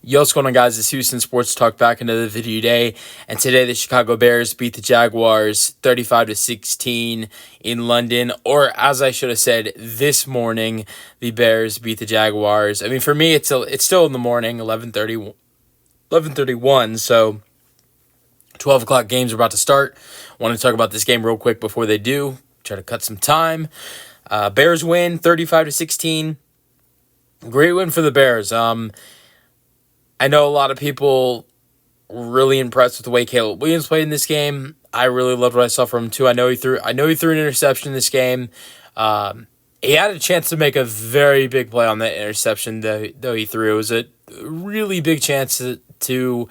Yo, what's going on, guys? It's Houston Sports Talk back another video today. And today the Chicago Bears beat the Jaguars 35-16 in London. Or as I should have said, this morning the Bears beat the Jaguars. I mean, for me, it's still in the morning, 11:31. So 12 o'clock games are about to start. I want to talk about this game real quick before they do. Try to cut some time. Bears win 35-16. Great win for the Bears. I know a lot of people were really impressed with the way Caleb Williams played in this game. I really loved what I saw from him too. I know he threw an interception in this game. He had a chance to make a very big play on that interception though he threw. It was a really big chance to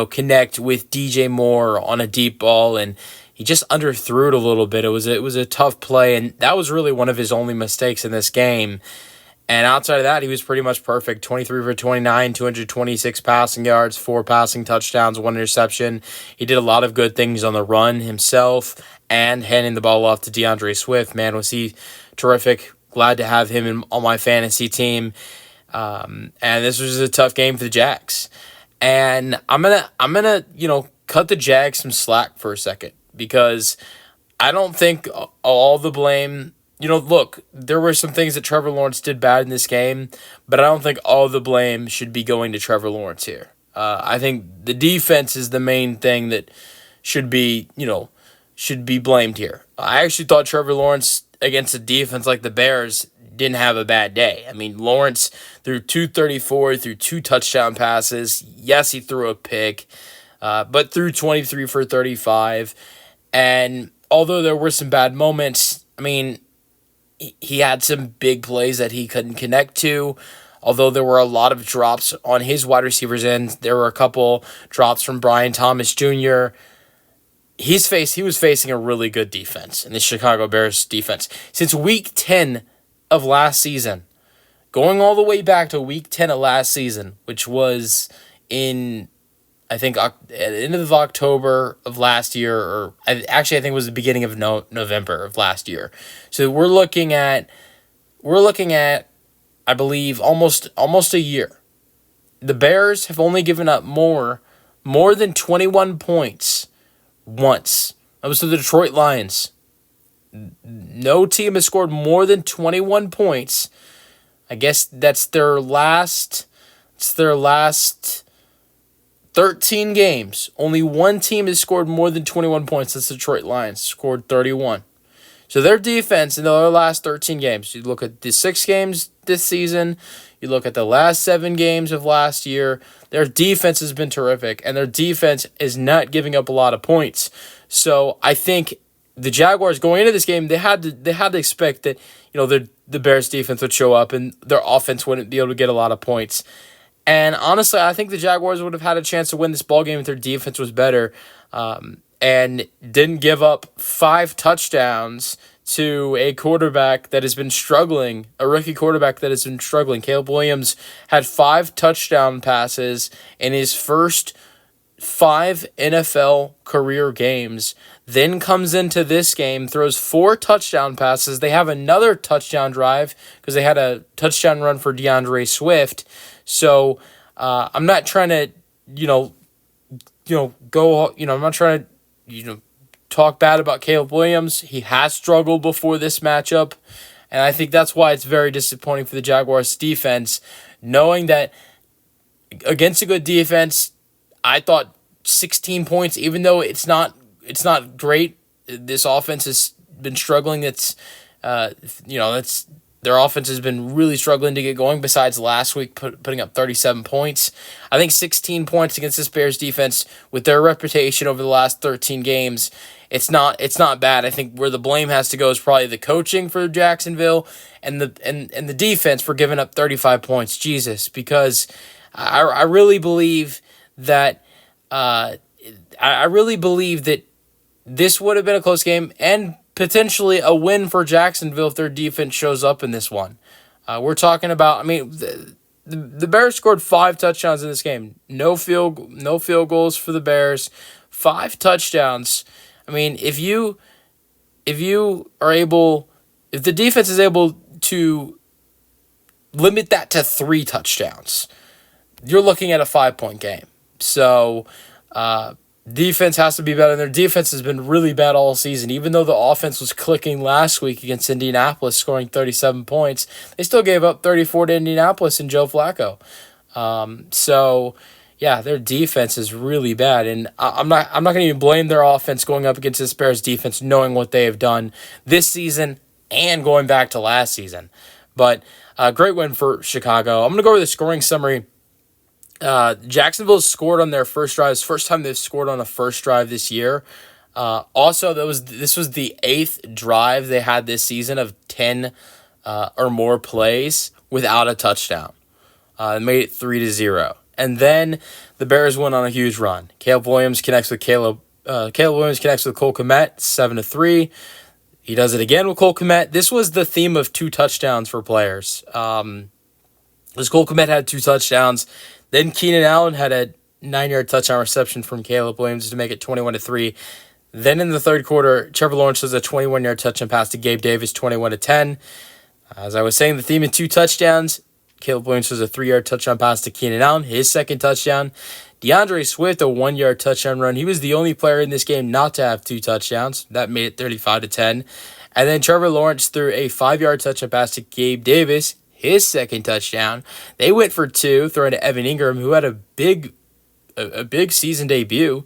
connect with DJ Moore on a deep ball, and he just underthrew it a little bit. It was a tough play, and that was really one of his only mistakes in this game. And outside of that, he was pretty much perfect. 23 for 29, 226 passing yards, 4 passing touchdowns, 1 interception. He did a lot of good things on the run himself and handing the ball off to DeAndre Swift. Man, was he terrific. Glad to have him on my fantasy team. And this was a tough game for the Jags. And I'm gonna cut the Jags some slack for a second, because I don't think all the blame. Look, there were some things that Trevor Lawrence did bad in this game, but I don't think all the blame should be going to Trevor Lawrence here. I think the defense is the main thing that should be blamed here. I actually thought Trevor Lawrence against a defense like the Bears didn't have a bad day. I mean, Lawrence threw 234, threw 2 touchdown passes. Yes, he threw a pick, but threw 23 for 35. And although there were some bad moments, I mean, he had some big plays that he couldn't connect to. Although there were a lot of drops on his wide receivers' end, there were a couple drops from Brian Thomas Jr. He was facing a really good defense in the Chicago Bears defense. Since week 10 of last season, going all the way back to week 10 of last season, which was in, I think, at the end of October of last year, or I think it was the beginning of November of last year. So we're looking at, I believe, almost a year. The Bears have only given up more than 21 points once. That was to the Detroit Lions. No team has scored more than 21 points. I guess that's their last. It's their last 13 games. Only one team has scored more than 21 points. That's the Detroit Lions. Scored 31. So their defense in their last 13 games, you look at the 6 games this season, you look at the last 7 games of last year, their defense has been terrific, and their defense is not giving up a lot of points. So I think the Jaguars going into this game, they had to expect that the Bears defense would show up and their offense wouldn't be able to get a lot of points. And honestly, I think the Jaguars would have had a chance to win this ballgame if their defense was better, and didn't give up 5 touchdowns to a quarterback that has been struggling, a rookie quarterback that has been struggling. Caleb Williams had 5 touchdown passes in his first 5 NFL career games, then comes into this game, throws 4 touchdown passes. They have another touchdown drive because they had a touchdown run for DeAndre Swift. So I'm not trying to, I'm not trying to, talk bad about Caleb Williams. He has struggled before this matchup, and I think that's why it's very disappointing for the Jaguars defense, knowing that against a good defense, I thought 16 points, even though it's not great. This offense has been struggling. Their offense has been really struggling to get going, besides last week putting up 37 points. I think 16 points against this Bears defense, with their reputation over the last 13 games, it's not bad. I think where the blame has to go is probably the coaching for Jacksonville and the defense for giving up 35 points. Jesus, because I really believe that this would have been a close game and potentially a win for Jacksonville if their defense shows up in this one. We're talking about, the Bears scored 5 touchdowns in this game. No field goals for the Bears. 5 touchdowns. I mean, if the defense is able to limit that to 3 touchdowns, you're looking at a 5-point game. So defense has to be better. Their defense has been really bad all season. Even though the offense was clicking last week against Indianapolis, scoring 37 points, they still gave up 34 to Indianapolis and Joe Flacco. So yeah, their defense is really bad, and I'm not going to even blame their offense going up against this Bears defense, knowing what they have done this season and going back to last season. But great win for Chicago. I'm going to go over the scoring summary. Jacksonville scored on their first drive. It's the first time they've scored on a first drive this year. Also, this was the 8th drive they had this season of 10 or more plays without a touchdown. It made it 3-0. And then the Bears went on a huge run. Caleb Williams connects with Cole Kmet, 7-3. He does it again with Cole Kmet. This was the theme of 2 touchdowns for players. As Cole Kmet had 2 touchdowns. Then Keenan Allen had a 9-yard touchdown reception from Caleb Williams to make it 21-3. Then in the third quarter, Trevor Lawrence was a 21-yard touchdown pass to Gabe Davis, 21-10. As I was saying, the theme of 2 touchdowns. Caleb Williams was a 3-yard touchdown pass to Keenan Allen, his second touchdown. DeAndre Swift, a 1-yard touchdown run. He was the only player in this game not to have 2 touchdowns. That made it 35-10. And then Trevor Lawrence threw a 5-yard touchdown pass to Gabe Davis, his second touchdown. They went for 2, throwing to Evan Ingram, who had a big season debut.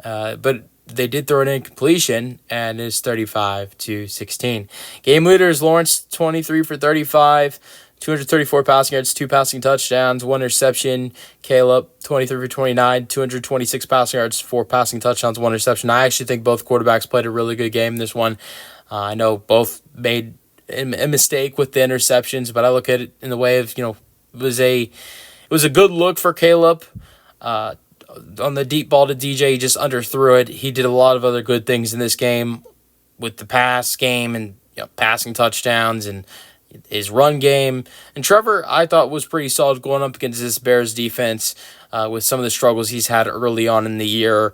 But they did throw an incompletion, and it's 35-16. Game leaders, Lawrence, 23 for 35. 234 passing yards, 2 passing touchdowns, 1 interception. Caleb, 23 for 29, 226 passing yards, 4 passing touchdowns, 1 interception. I actually think both quarterbacks played a really good game in this one. I know both made a mistake with the interceptions, but I look at it in the way of, it was a good look for Caleb. On the deep ball to DJ, he just underthrew it. He did a lot of other good things in this game with the pass game and passing touchdowns and his run game. And Trevor, I thought, was pretty solid going up against this Bears defense with some of the struggles he's had early on in the year.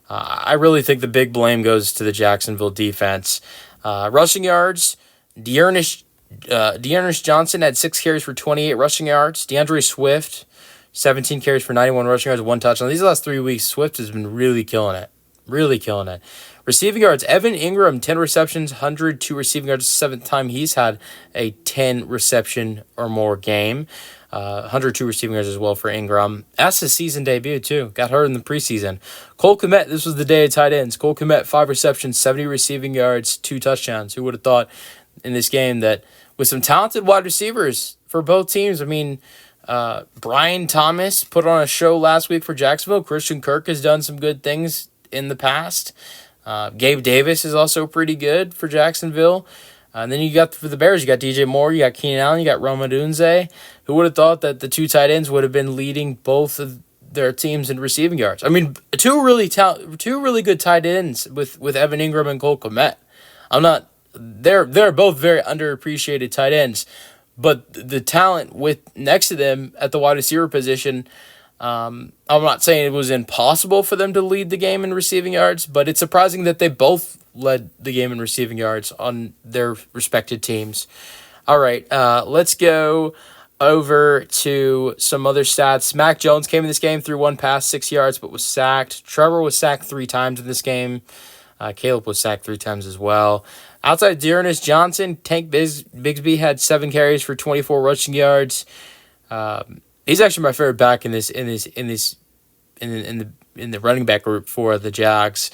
I really think the big blame goes to the Jacksonville defense. Rushing yards, Dearness Johnson had 6 carries for 28 rushing yards. DeAndre Swift, 17 carries for 91 rushing yards, 1 touchdown. These last 3 weeks, Swift has been really killing it. Receiving yards, Evan Ingram, 10 receptions, 102 receiving yards, 7th time he's had a 10 reception or more game. 102 receiving yards as well for Ingram. That's his season debut, too. Got hurt in the preseason. Cole Kmet, this was the day of tight ends. Cole Kmet, 5 receptions, 70 receiving yards, 2 touchdowns. Who would have thought in this game that with some talented wide receivers for both teams? I mean, Brian Thomas put on a show last week for Jacksonville. Christian Kirk has done some good things in the past. Gabe Davis is also pretty good for Jacksonville. And then you got, for the Bears, you got DJ Moore, you got Keenan Allen, you got Rome Odunze. Who would have thought that the 2 tight ends would have been leading both of their teams in receiving yards? I mean, two really good tight ends with Evan Ingram and Cole Kmet. They're both very underappreciated tight ends, but the talent next to them at the wide receiver position. I'm not saying it was impossible for them to lead the game in receiving yards, but it's surprising that they both led the game in receiving yards on their respected teams. All right, let's go over to some other stats. Mac Jones came in this game, threw 1 pass, 6 yards, but was sacked. Trevor was sacked 3 times in this game. Caleb was sacked 3 times as well. Outside Dearness Johnson, Tank Bigsby had 7 carries for 24 rushing yards. He's actually my favorite back in the running back group for the Jags.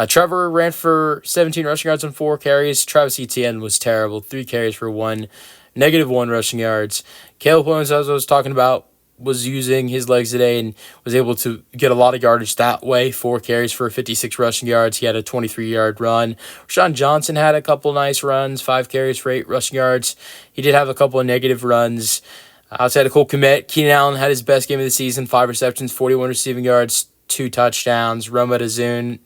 Trevor ran for 17 rushing yards on 4 carries. Travis Etienne was terrible, 3 carries for -1 rushing yards. Caleb Williams, as I was talking about, was using his legs today and was able to get a lot of yardage that way. 4 carries for 56 rushing yards. He had a 23-yard run. Rashawn Johnson had a couple nice runs, 5 carries for 8 rushing yards. He did have a couple of negative runs. Outside of Cole Kmet, Keenan Allen had his best game of the season, 5 receptions, 41 receiving yards, 2 touchdowns. Rome Odunze,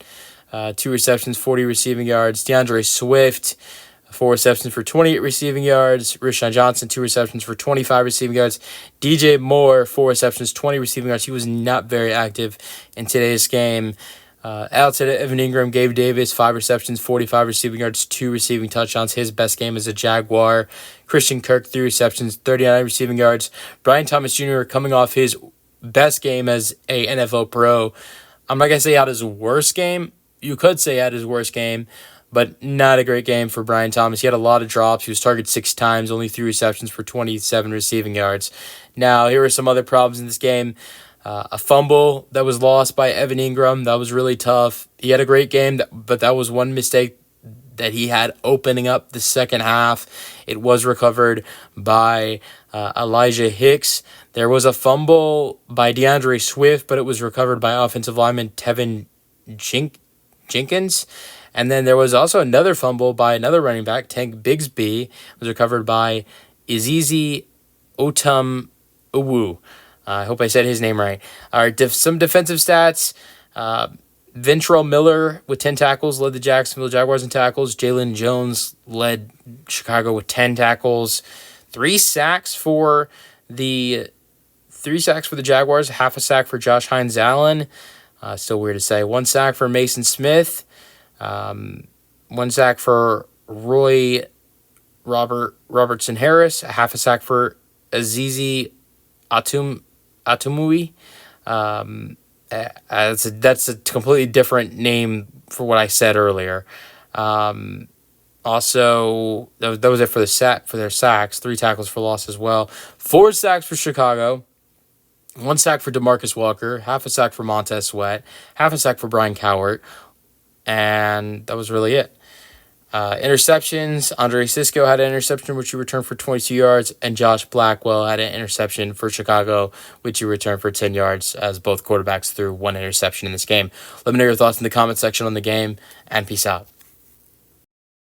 2 receptions, 40 receiving yards. DeAndre Swift, 4 receptions for 28 receiving yards. Rashawn Johnson, 2 receptions for 25 receiving yards. DJ Moore, 4 receptions, 20 receiving yards. He was not very active in today's game. Outside of Evan Ingram, Gabe Davis, 5 receptions, 45 receiving yards, 2 receiving touchdowns. His best game as a Jaguar. Christian Kirk, 3 receptions, 39 receiving yards. Brian Thomas Jr. coming off his best game as a NFL pro. I'm not going to say he had his worst game. You could say he had his worst game, but not a great game for Brian Thomas. He had a lot of drops. He was targeted 6 times, only 3 receptions for 27 receiving yards. Now, here are some other problems in this game. A fumble that was lost by Evan Ingram. That was really tough. He had a great game, but that was one mistake that he had opening up the second half. It was recovered by Elijah Hicks. There was a fumble by DeAndre Swift, but it was recovered by offensive lineman Tevin Jenkins. And then there was also another fumble by another running back, Tank Bigsby. It was recovered by Izizi Otum Uwu. I hope I said his name right. All right, some defensive stats. Ventrell Miller with 10 tackles led the Jacksonville Jaguars in tackles. Jalen Jones led Chicago with 10 tackles. 3 sacks for the Jaguars. Half a sack for Josh Hines-Allen. Still weird to say. 1 sack for Mason Smith. 1 sack for Roy Robertson Harris. A half a sack for Azizi Atumui. That's a completely different name for what I said earlier. Also, that was it for their sacks. 3 tackles for loss as well. 4 sacks for Chicago. 1 sack for DeMarcus Walker. Half a sack for Montez Sweat. Half a sack for Brian Cowart. And that was really it. Interceptions. Andre Sisco had an interception, which he returned for 22 yards, and Josh Blackwell had an interception for Chicago, which he returned for 10 yards, as both quarterbacks threw 1 interception in this game. Let me know your thoughts in the comment section on the game, and peace out.